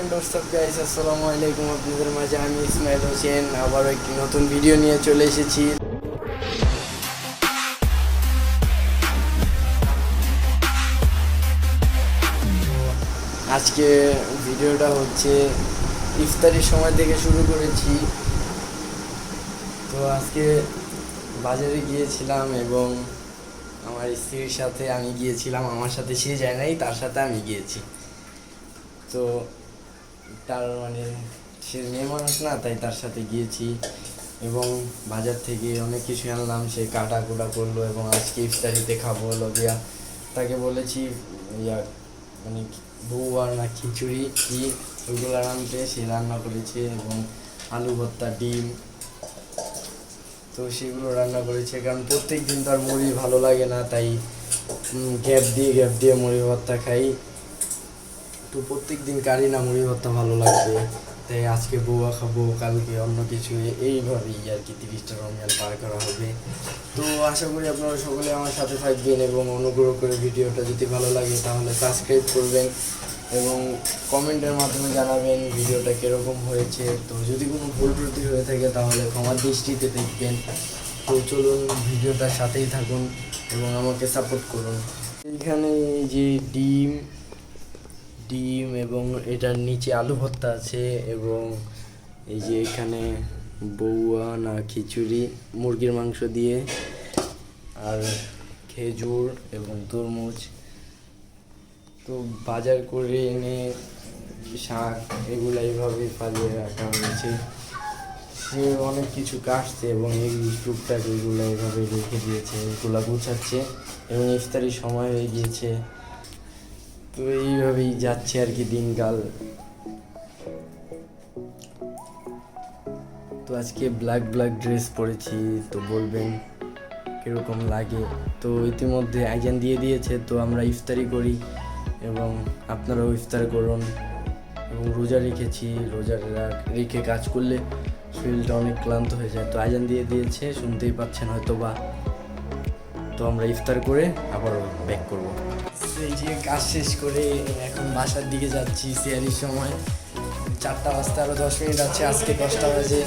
And WhatsApp guys, আসসালামু আলাইকুম। আপনাদের মাঝে আমি ইসমাইল হোসেন আবারও একটি নতুন ভিডিও নিয়ে চলে এসেছি। আজকে ভিডিওটা হচ্ছে ইফতারির সময় থেকে শুরু করেছি। তো আজকে বাজারে গিয়েছিলাম এবং আমার স্ত্রীর সাথে আমি গিয়েছিলাম। আমার সাথে সে যায় নাই, তার সাথে আমি গিয়েছি। তো তার সে মেয়ে মানুষ না, তাই তার সাথে গিয়েছি এবং বাজার থেকে অনেক কিছু আনলাম। সে কাটা কুটা করলো এবং আজকে ইফতারিতে খাবো হলো গিয়া। তাকে বলেছি বউ না খিচুড়ি কি ওইগুলো আনতে, সে রান্না করেছে এবং আলু ভর্তা, ডিম, তো সেগুলো রান্না করেছে। কারণ প্রত্যেক দিন তো আর মুড়ি ভালো লাগে না, তাই গ্যাপ দিয়ে মুড়ি ভর্তা খাই। তো প্রত্যেক দিন কারি না মুড়ি ভর্তা ভালো লাগবে, তাই আজকে বউয়া খাবো, কালকে অন্য কিছু, এইভাবেই আর কি 30টা রমজান পার করা হবে। তো আশা করি আপনারা সকলে আমার সাথে থাকবেন এবং অনুগ্রহ করে ভিডিওটা যদি ভালো লাগে তাহলে সাবস্ক্রাইব করবেন এবং কমেন্টের মাধ্যমে জানাবেন ভিডিওটা কীরকম হয়েছে। তো যদি কোনো ভুল ত্রুটি হয়ে থাকে তাহলে ক্ষমার দৃষ্টিতে দেখবেন। তো চলুন ভিডিওটার সাথেই থাকুন এবং আমাকে সাপোর্ট করুন। এখানে যে ডিম এবং এটার নিচে আলু ভর্তা আছে এবং এই যে এখানে বউয়া না খিচুড়ি মুরগির মাংস দিয়ে, আর খেজুর এবং তরমুজ। তো বাজার করে এনে শাক এগুলো এইভাবে ফালিয়ে রাখা হয়েছে। সে অনেক কিছু কাটছে এবং এই টুকটাক এগুলো এইভাবে রেখে দিয়েছে, এগুলো গুছাচ্ছে এবং ইফতারির সময় হয়ে গিয়েছে। তো এইভাবেই যাচ্ছে আর কি দিনকাল। তো আজকে ব্ল্যাক ড্রেস পরেছি, তো বলবেন কীরকম লাগে। তো ইতিমধ্যে আজান দিয়ে দিয়েছে, তো আমরা ইফতারি করি এবং আপনারাও ইফতার করুন। এবং রোজা রেখেছি, রোজা রেখে কাজ করলে শরীরটা অনেক ক্লান্ত হয়ে যায়। তো আজান দিয়ে দিয়েছে, শুনতেই পাচ্ছেন হয়তো বা। তো আমরা ইফতার করে আবারও ব্যাক করবো। এই যে কাজ শেষ করে এখন বাসার দিকে যাচ্ছি। সিয়ারির সময় 4টা বাজতে আরও 10 মিনিট আছে, আজকে 10টা বাজে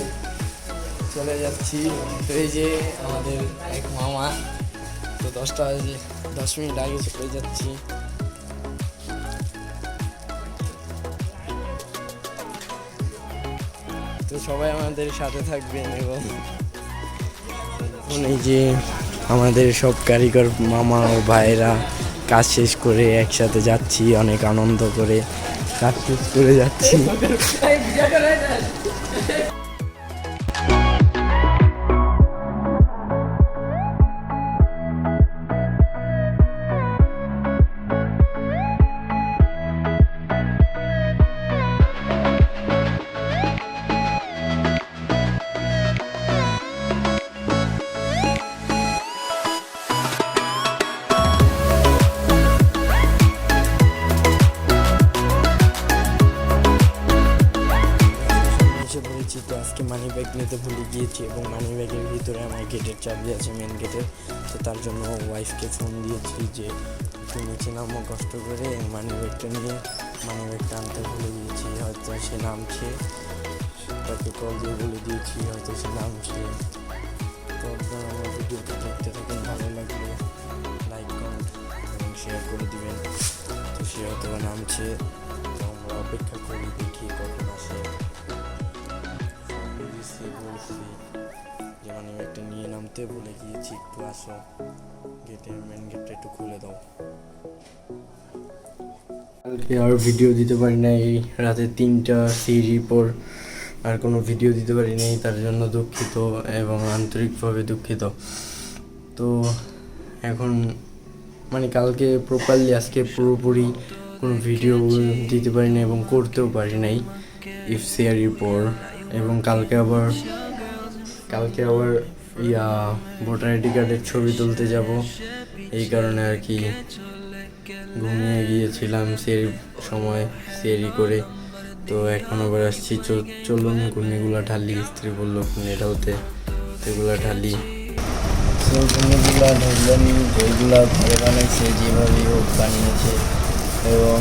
চলে যাচ্ছি। তো এই যে আমাদের এক মামা, তো 10টা বাজে 10 মিনিট আগে চলে যাচ্ছি। তো সবাই আমাদের সাথে থাকবেন এবং এই যে আমাদের সব কারিগর মামা ও ভাইরা কাজ শেষ করে একসাথে যাচ্ছি, অনেক আনন্দ করে কাজ শেষ করে যাচ্ছি। তো আজকে মানি ব্যাগ নিতে ভুলে গিয়েছি এবং মানি ব্যাগের ভিতরে আমার গেটের চাবি আছে, মেন গেটের। তো তার জন্য ওয়াইফকে ফোন দিয়েছি যে একটু নিচে নামো কষ্ট করে, মানি ব্যাগটা নিয়ে মানি ব্যাগটা আনতে ভুলে গিয়েছি। হয়তো সে নামছে, তাকে কল দিয়ে বলে দিয়েছি, হয়তো সে নামছে। তো আপনারা আমার ভিডিওটা দেখতে থাকুন, ভালো লাগলে লাইক কমেন্ট এবং শেয়ার করে দিবেন। তো সে হয়তো নামছে, তো আমরা অপেক্ষা করি, দেখি কখন আসে। যে মানি ব্যাগটা নিয়ে নামতে ভুলে গিয়েছি, একটু আসো, মেন গেটটা একটু খুলে দাও। কালকে আর ভিডিও দিতে পারি নাই, রাতে 3টা সিঁড়ির পর আর কোনো ভিডিও দিতে পারি নাই, তার জন্য দুঃখিত এবং আন্তরিকভাবে দুঃখিত। তো এখন কালকে প্রপারলি, আজকে পুরোপুরি কোনো ভিডিও দিতে পারি নাই এবং করতেও পারি নাই ইফতারির পর। এবং কালকে আবার ভোটার আইডি কার্ডের ছবি তুলতে যাব, এই কারণে আর কি ঘুমিয়ে গিয়েছিলাম সেরি করে। তো এখন আবার আসছি, চলুন ঘুগনিগুলো ঢালি। স্ত্রী বললো এটা হতে, সেগুলো ঢালি। তো ঘুগনিগুলো ঢাললাম, যেগুলো ঘরে বানাইছে, যেভাবেই হোক বানিয়েছে। এবং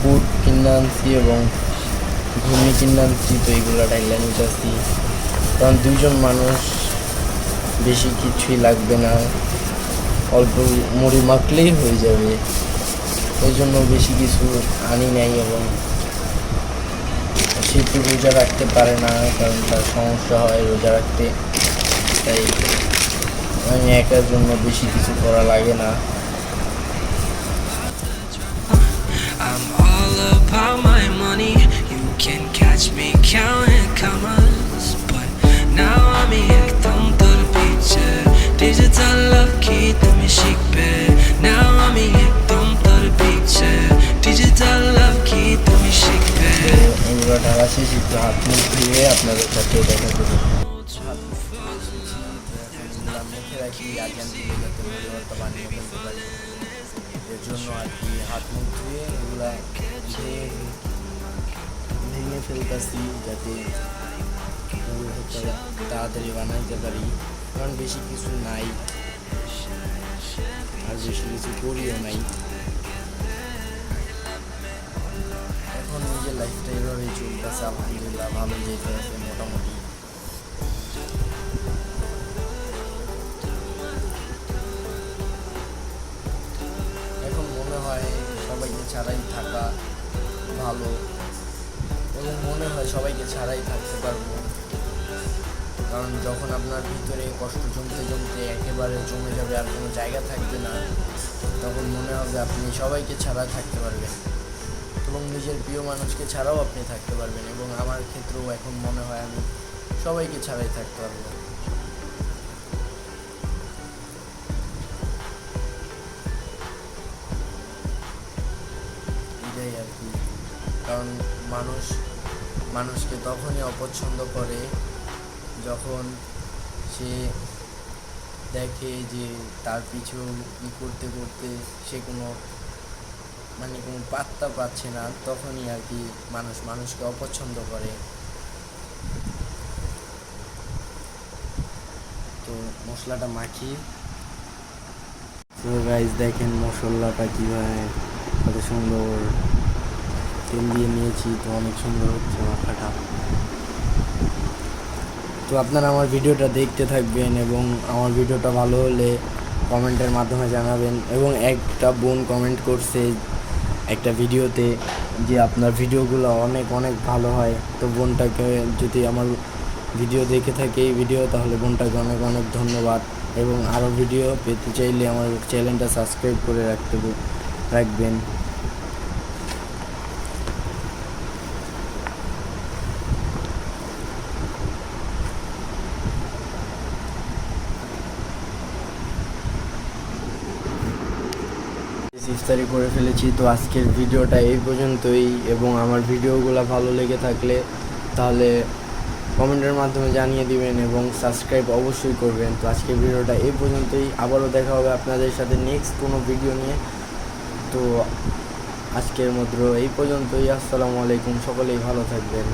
বুট কিনে আনছি এবং ঘুগনি কিনলে আনছি, তো এইগুলো ডাইলা নিতেছি, কারণ দুইজন মানুষ, বেশি কিছুই লাগবে না, অল্প মুড়ি মাখলেই হয়ে যাবে। ওই জন্য বেশি কিছু আনি নাই। এবং সে তো রোজা রাখতে পারে না, কারণ তার সমস্যা হয় রোজা রাখতে, তাই আমি একার জন্য বেশি কিছু করা লাগে না। I'm all about my money. You can catch me counting commas, but now I'm ekdom tar piche. Digital love ki tumi shikbe. Now I'm ekdom tar piche. Digital love ki tumi shikbe. এগুলো ঢালা শেষ, একটু হাত মুখ ধুয়ে আপনাদের সাথে দেখা করি। মুখে রাখি আজান দিলে যাতে মুড়ি ভর্তা বানিয়ে ফেলতে পারি, এর জন্য আর কি হাত মুখ ধুয়ে এগুলা ভেঙে ফেলতেছি, যাতে মুড়ি ভর্তা তাড়াতাড়ি বানাইতে পারি, কারণ বেশি কিছু নাই আর বেশি কিছু করিও নাই। এখন নিজের লাইফটা এভাবেই চলতেছে, আলহামদুলিল্লাহ ভালো যেতে আছে মোটামুটি। এখন মনে হয় সবাইকে ছাড়াই থাকা ভালো, এবং মনে হয় সবাইকে ছাড়াই থাকতে পারবো, কারণ যখন আপনার ভিতরে কষ্ট জমতে জমতে একেবারে জমে যাবে আর কোনো জায়গা থাকবে না, তখন মনে হবে আপনি সবাইকে ছাড়া থাকতে পারবেন, এবং নিজের প্রিয় মানুষকে ছাড়াও আপনি থাকতে পারবেন। এবং আমার ক্ষেত্রেও এখন মনে হয় আমি সবাইকে ছাড়াই থাকতে পারবো। এটাই আর কি, কারণ মানুষকে তখনই অপছন্দ করে যখন সে দেখে যে তার পিছু করতে করতে সে কোনো পাত্তা পাচ্ছে না, তখনই আর কি মানুষকে অপছন্দ করে। তো মশলাটা মাখি। তো গাইস দেখেন মশলাটা কীভাবে কত সুন্দর তেল দিয়ে নিয়েছি, তো অনেক সুন্দর হচ্ছে মাখাটা। তো আপনারা আমার ভিডিওটা দেখতে থাকবেন, এবং আমার ভিডিওটা ভালো হলে কমেন্টের মাধ্যমে জানাবেন। এবং একটা বোন কমেন্ট করছে একটা ভিডিওতে যে আপনার ভিডিওগুলো অনেক অনেক ভালো হয়, তো বোনটাকে যদি আমার ভিডিও দেখে থাকে এই ভিডিও, তাহলে বোনটাকে অনেক অনেক ধন্যবাদ। এবং আরও ভিডিও পেতে চাইলে আমার চ্যানেলটা সাবস্ক্রাইব করে রাখবেন। ইফতারি করে ফেলেছি, তো আজকের ভিডিওটা এই পর্যন্তই। এবং আমার ভিডিওগুলো ভালো লেগে থাকলে তাহলে কমেন্টের মাধ্যমে জানিয়ে দিবেন, এবং সাবস্ক্রাইব অবশ্যই করবেন। তো আজকের ভিডিওটা এই পর্যন্তই, আবারও দেখা হবে আপনাদের সাথে নেক্সট কোনো ভিডিও নিয়ে। তো আজকের মতো এই পর্যন্তই। আসসালামু আলাইকুম, সকলেই ভালো থাকবেন।